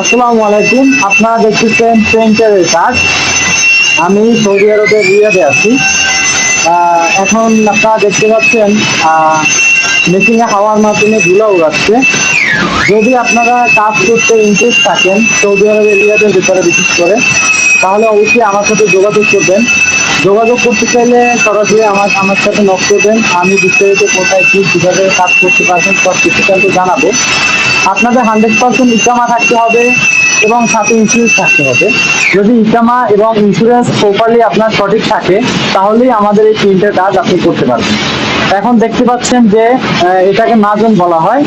আসসালামু আলাইকুম। আপনারা দেখতেছেন পেইন্টারের কাজ। আমি সৌদি আরবের রিয়াদে আছি। এখন আপনারা দেখতে পাচ্ছেন মেশিনে হাওয়ার মাধ্যমে ধুলা উড়াচ্ছে। যদি আপনারা কাজ করতে ইন্টারেস্ট থাকেন সৌদি আরবের রিয়াদের ভিতরে বিশেষ করে, তাহলে অবশ্যই আমার সাথে যোগাযোগ করবেন। যোগাযোগ করতে চাইলে সরাসরি আমার সাথে নক করবেন। আমি বিস্তারিত কোথায় কি কীভাবে কাজ করতে পারবেন সব কিছু কিন্তু জানাবো। আপনাদের 100% ইকামা থাকতে হবে এবং সাথে ইন্স্যুরেন্স থাকতে হবে। যদি ইকামা এবং ইন্স্যুরেন্স প্রপারলি আপনার সঠিক থাকে তাহলেই আমাদের এই প্রিন্টের কাজ আপনি করতে পারবেন। এখন দেখতে পাচ্ছেন যে এটাকে মাজন বলা হয়,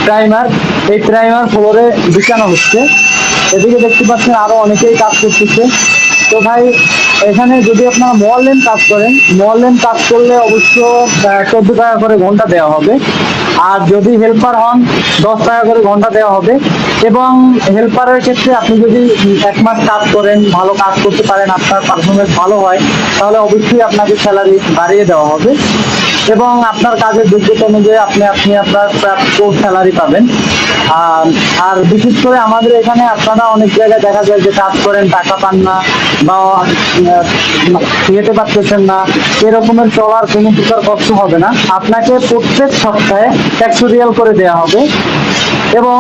প্রাইমার। এই প্রাইমার ফ্লোরে বিছানো হচ্ছে। এদিকে দেখতে পাচ্ছেন আরো অনেকেই কাজ করতেছে। তো ভাই, এখানে যদি আপনারা মরলেন কাজ করেন, মরলেন কাজ করলে অবশ্য 14 টাকা করে ঘন্টা দেওয়া হবে। আর যদি হেল্পার হন 10 টাকা করে ঘন্টা দেওয়া হবে। এবং হেল্পারের ক্ষেত্রে আপনি যদি 1 মাস কাজ করেন, ভালো কাজ করতে পারেন, আপনার পারফরমেন্স ভালো হয়, তাহলে অবশ্যই আপনাকে স্যালারি বাড়িয়ে দেওয়া হবে এবং আপনার কাজের যোগ্যতা অনুযায়ী আপনি আপনি আপনার প্রাপ্য স্যালারি পাবেন। আর বিশেষ করে আমাদের এখানে আপনারা অনেক জায়গায় দেখা যায় যে কাজ করেন টাকা পান না বা খেতে পারতেছেন না, এরকমের চলার কোনো প্রকার কষ্ট হবে না। আপনাকে প্রত্যেক সপ্তাহে 100 রিয়াল করে দেওয়া হবে এবং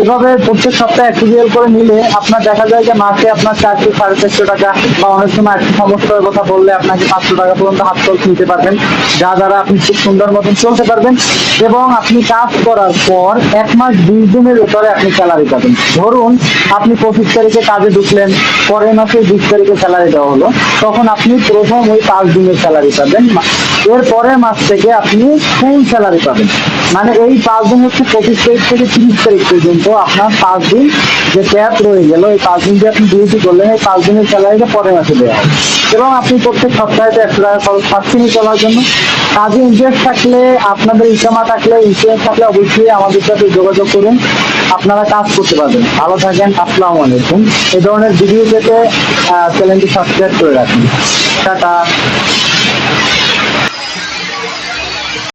এভাবে প্রত্যেক সপ্তাহে 100 রিয়াল করে নিলে আপনার দেখা যায় যে মাসে আপনার 400 সাড়ে 400 টাকা বা অনেক সময় একটা সমস্যার কথা বললে আপনাকে 500 টাকা পর্যন্ত হাত খরচ নিতে পারবেন, যা দ্বারা আপনি খুব সুন্দর মতন চলতে পারবেন। এবং আপনি কাজ করার পর 1 মাস 20 দিনের ভিতরে আপনি স্যালারি পাবেন। ধরুন আপনি 25 তারিখে কাজে ঢুকলেন, পরের মাসে 20 তারিখে স্যালারি দেওয়া হলো, তখন আপনি প্রথম ওই 5 দিনের স্যালারি পাবেন। এর পরের মাস থেকে আপনি ফুল স্যালারি পাবেন। মানে এই 5 দিন হচ্ছে 25 তারিখ থেকে 30 তারিখ পর্যন্ত আপনার 5 দিন যে গ্যাপ রয়ে গেল, এই 5 দিন যে আপনি ডিউটি করলেন, এই 5 দিনের স্যালারিটা পরের মাসে দেওয়া হবে এবং আপনি প্রত্যেক সপ্তাহে 100 টাকা খরচ পাচ্ছেনই চলার জন্য। কাজে ইন্টারেস্ট থাকলে, আপনাদের ইকামা থাকলে, ইন্স্যুরেন্স থাকলে অবশ্যই আমাদের সাথে যোগাযোগ করুন। আপনারা কাজ করতে পারবেন। ভালো থাকেন। আসসালামু আলাইকুম। এই ধরনের ভিডিও পেতে চ্যানেলটি সাবস্ক্রাইব করে রাখুন। টাটা।